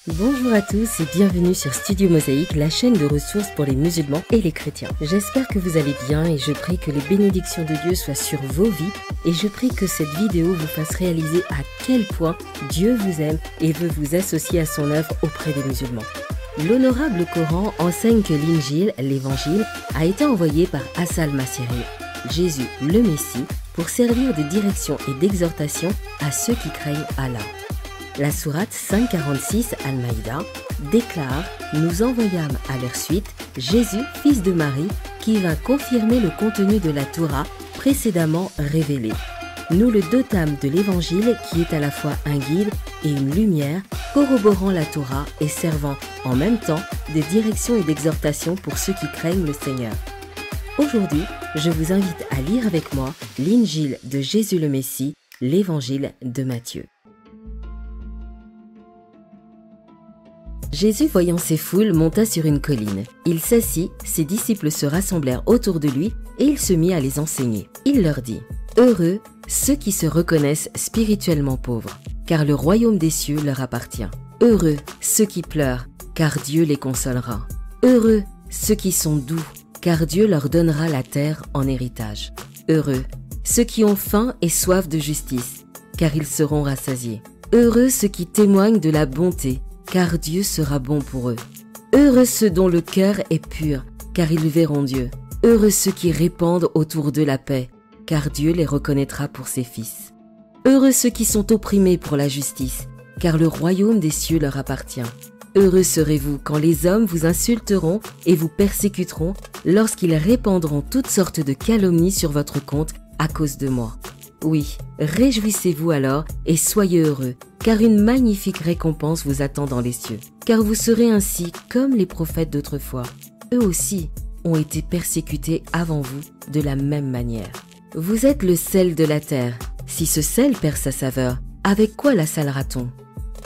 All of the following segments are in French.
Bonjour à tous et bienvenue sur Studio Mosaïque, la chaîne de ressources pour les musulmans et les chrétiens. J'espère que vous allez bien et je prie que les bénédictions de Dieu soient sur vos vies et je prie que cette vidéo vous fasse réaliser à quel point Dieu vous aime et veut vous associer à son œuvre auprès des musulmans. L'honorable Coran enseigne que l'Injil, l'évangile, a été envoyé par Asa al-Masiri, Jésus le Messie, pour servir de direction et d'exhortation à ceux qui craignent Allah. La sourate 546 Al-Maïda déclare « Nous envoyâmes à leur suite Jésus, fils de Marie, qui vint confirmer le contenu de la Torah précédemment révélée. Nous le dotâmes de l'Évangile qui est à la fois un guide et une lumière, corroborant la Torah et servant en même temps de direction et d'exhortation pour ceux qui craignent le Seigneur. » Aujourd'hui, je vous invite à lire avec moi l'Injil de Jésus le Messie, l'Évangile de Matthieu. Jésus, voyant ces foules, monta sur une colline. Il s'assit, ses disciples se rassemblèrent autour de lui et il se mit à les enseigner. Il leur dit « Heureux ceux qui se reconnaissent spirituellement pauvres, car le royaume des cieux leur appartient. Heureux ceux qui pleurent, car Dieu les consolera. Heureux ceux qui sont doux, car Dieu leur donnera la terre en héritage. Heureux ceux qui ont faim et soif de justice, car ils seront rassasiés. Heureux ceux qui témoignent de la bonté, car Dieu sera bon pour eux. Heureux ceux dont le cœur est pur, car ils verront Dieu. Heureux ceux qui répandent autour de la paix, car Dieu les reconnaîtra pour ses fils. Heureux ceux qui sont opprimés pour la justice, car le royaume des cieux leur appartient. Heureux serez-vous quand les hommes vous insulteront et vous persécuteront, lorsqu'ils répandront toutes sortes de calomnies sur votre compte à cause de moi. Oui, réjouissez-vous alors et soyez heureux, car une magnifique récompense vous attend dans les cieux. Car vous serez ainsi comme les prophètes d'autrefois. Eux aussi ont été persécutés avant vous de la même manière. Vous êtes le sel de la terre. Si ce sel perd sa saveur, avec quoi la salera-t-on ?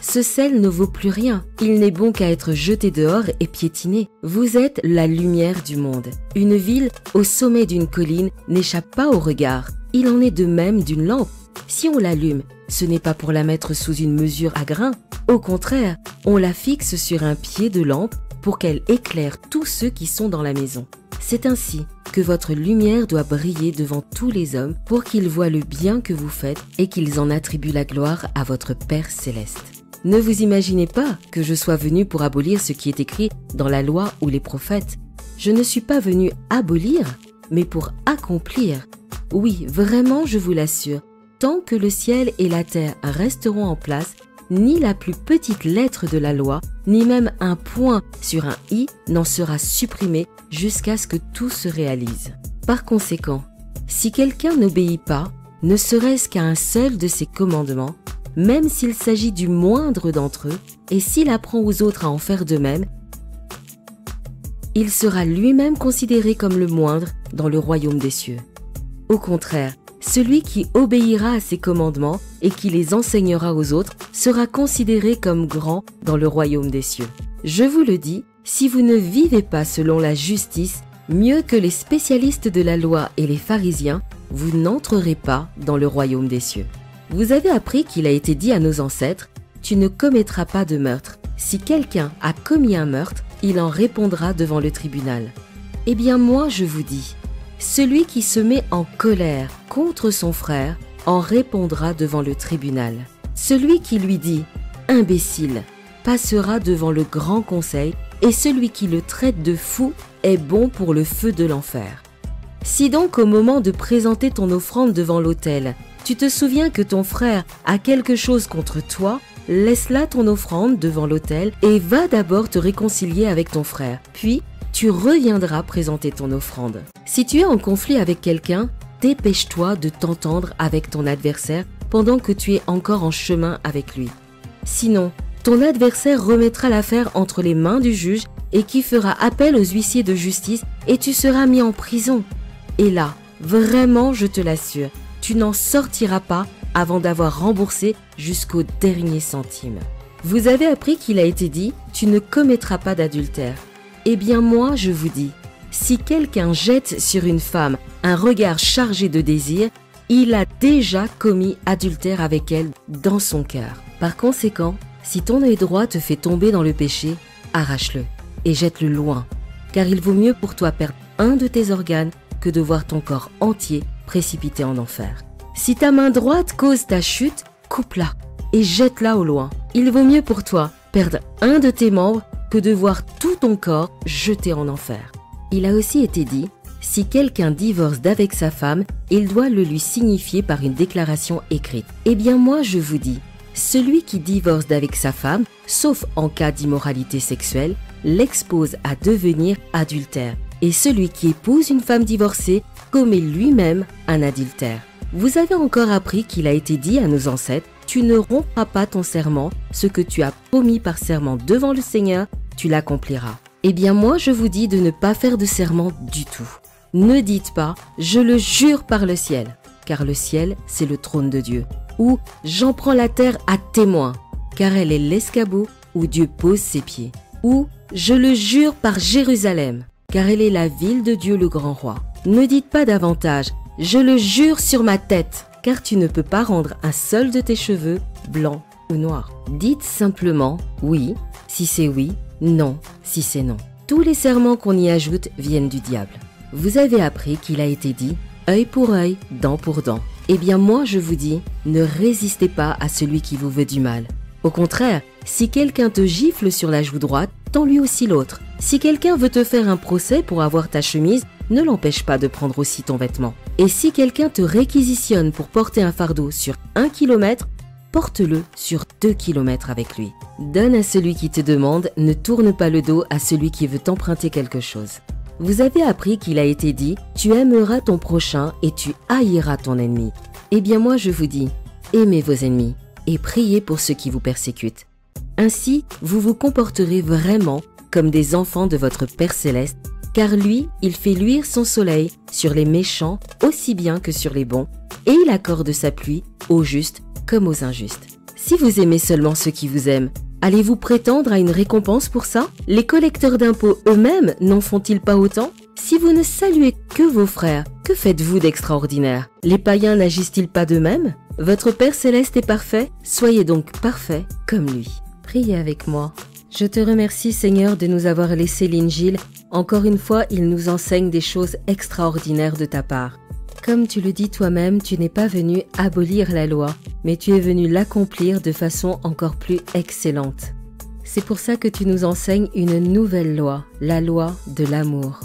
Ce sel ne vaut plus rien. Il n'est bon qu'à être jeté dehors et piétiné. Vous êtes la lumière du monde. Une ville au sommet d'une colline n'échappe pas au regard. Il en est de même d'une lampe. Si on l'allume, ce n'est pas pour la mettre sous une mesure à grains. Au contraire, on la fixe sur un pied de lampe pour qu'elle éclaire tous ceux qui sont dans la maison. C'est ainsi que votre lumière doit briller devant tous les hommes pour qu'ils voient le bien que vous faites et qu'ils en attribuent la gloire à votre Père céleste. Ne vous imaginez pas que je sois venu pour abolir ce qui est écrit dans la loi ou les prophètes. Je ne suis pas venu abolir, mais pour accomplir. Oui, vraiment, je vous l'assure, tant que le ciel et la terre resteront en place, ni la plus petite lettre de la loi, ni même un point sur un i n'en sera supprimé jusqu'à ce que tout se réalise. Par conséquent, si quelqu'un n'obéit pas, ne serait-ce qu'à un seul de ces commandements, même s'il s'agit du moindre d'entre eux, et s'il apprend aux autres à en faire de même, il sera lui-même considéré comme le moindre dans le royaume des cieux. Au contraire, celui qui obéira à ces commandements et qui les enseignera aux autres sera considéré comme grand dans le royaume des cieux. Je vous le dis, si vous ne vivez pas selon la justice, mieux que les spécialistes de la loi et les pharisiens, vous n'entrerez pas dans le royaume des cieux. Vous avez appris qu'il a été dit à nos ancêtres « Tu ne commettras pas de meurtre. Si quelqu'un a commis un meurtre, il en répondra devant le tribunal. » Eh bien moi je vous dis, celui qui se met en colère contre son frère en répondra devant le tribunal. Celui qui lui dit « imbécile » passera devant le grand conseil et celui qui le traite de fou est bon pour le feu de l'enfer. Si donc au moment de présenter ton offrande devant l'autel, tu te souviens que ton frère a quelque chose contre toi, laisse là ton offrande devant l'autel et va d'abord te réconcilier avec ton frère. Puis, tu reviendras présenter ton offrande. Si tu es en conflit avec quelqu'un, dépêche-toi de t'entendre avec ton adversaire pendant que tu es encore en chemin avec lui. Sinon, ton adversaire remettra l'affaire entre les mains du juge et qui fera appel aux huissiers de justice et tu seras mis en prison. Et là, vraiment, je te l'assure, tu n'en sortiras pas avant d'avoir remboursé jusqu'au dernier centime. Vous avez appris qu'il a été dit « Tu ne commettras pas d'adultère ». Eh bien moi, je vous dis, si quelqu'un jette sur une femme un regard chargé de désir, il a déjà commis adultère avec elle dans son cœur. Par conséquent, Si ton œil droit te fait tomber dans le péché, arrache-le et jette-le loin, car il vaut mieux pour toi perdre un de tes organes que de voir ton corps entier précipité en enfer. Si ta main droite cause ta chute, coupe-la et jette-la au loin. Il vaut mieux pour toi perdre un de tes membres que de voir tout ton corps jeté en enfer. Il a aussi été dit, si quelqu'un divorce d'avec sa femme, il doit le lui signifier par une déclaration écrite. Eh bien moi je vous dis, celui qui divorce d'avec sa femme, sauf en cas d'immoralité sexuelle, l'expose à devenir adultère. Et celui qui épouse une femme divorcée commet lui-même un adultère. Vous avez encore appris qu'il a été dit à nos ancêtres, tu ne rompras pas ton serment, ce que tu as promis par serment devant le Seigneur, tu l'accompliras. Eh bien moi je vous dis de ne pas faire de serment du tout. Ne dites pas, je le jure par le ciel, car le ciel c'est le trône de Dieu. Ou j'en prends la terre à témoin, car elle est l'escabeau où Dieu pose ses pieds. Ou je le jure par Jérusalem, car elle est la ville de Dieu le grand roi. Ne dites pas davantage, je le jure sur ma tête, car tu ne peux pas rendre un seul de tes cheveux blanc ou noir. Dites simplement oui, si c'est oui, non, si c'est non. Tous les serments qu'on y ajoute viennent du diable. Vous avez appris qu'il a été dit œil pour œil, dent pour dent. Eh bien moi je vous dis, ne résistez pas à celui qui vous veut du mal. Au contraire, si quelqu'un te gifle sur la joue droite, tends lui aussi l'autre. Si quelqu'un veut te faire un procès pour avoir ta chemise, ne l'empêche pas de prendre aussi ton vêtement. Et si quelqu'un te réquisitionne pour porter un fardeau sur 1 kilomètre, porte-le sur 2 kilomètres avec lui. Donne à celui qui te demande, ne tourne pas le dos à celui qui veut t'emprunter quelque chose. Vous avez appris qu'il a été dit, tu aimeras ton prochain et tu haïras ton ennemi. Eh bien moi je vous dis, aimez vos ennemis et priez pour ceux qui vous persécutent. Ainsi, vous vous comporterez vraiment comme des enfants de votre Père Céleste, car lui, il fait luire son soleil sur les méchants aussi bien que sur les bons, et il accorde sa pluie aux justes comme aux injustes. Si vous aimez seulement ceux qui vous aiment, allez-vous prétendre à une récompense pour ça? Les collecteurs d'impôts eux-mêmes n'en font-ils pas autant? Si vous ne saluez que vos frères, que faites-vous d'extraordinaire? Les païens n'agissent-ils pas de même? Votre Père Céleste est parfait, soyez donc parfaits comme lui. Priez avec moi. Je te remercie Seigneur de nous avoir laissé l'Injil. Encore une fois, il nous enseigne des choses extraordinaires de ta part. Comme tu le dis toi-même, tu n'es pas venu abolir la loi, mais tu es venu l'accomplir de façon encore plus excellente. C'est pour ça que tu nous enseignes une nouvelle loi, la loi de l'amour.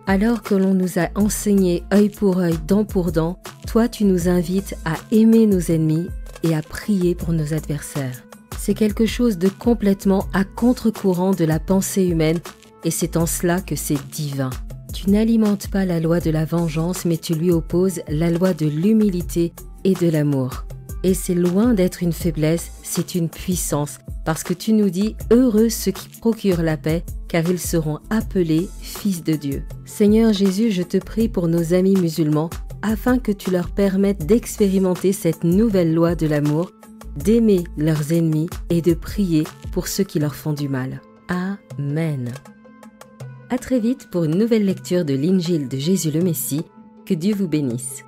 Alors que l'on nous a enseigné œil pour œil, dent pour dent, toi tu nous invites à aimer nos ennemis et à prier pour nos adversaires. C'est quelque chose de complètement à contre-courant de la pensée humaine et c'est en cela que c'est divin. Tu n'alimentes pas la loi de la vengeance, mais tu lui opposes la loi de l'humilité et de l'amour. Et c'est loin d'être une faiblesse, c'est une puissance, parce que tu nous dis « Heureux ceux qui procurent la paix, car ils seront appelés fils de Dieu ». Seigneur Jésus, je te prie pour nos amis musulmans, afin que tu leur permettes d'expérimenter cette nouvelle loi de l'amour, d'aimer leurs ennemis et de prier pour ceux qui leur font du mal. Amen. À très vite pour une nouvelle lecture de l'Injil de Jésus le Messie. Que Dieu vous bénisse.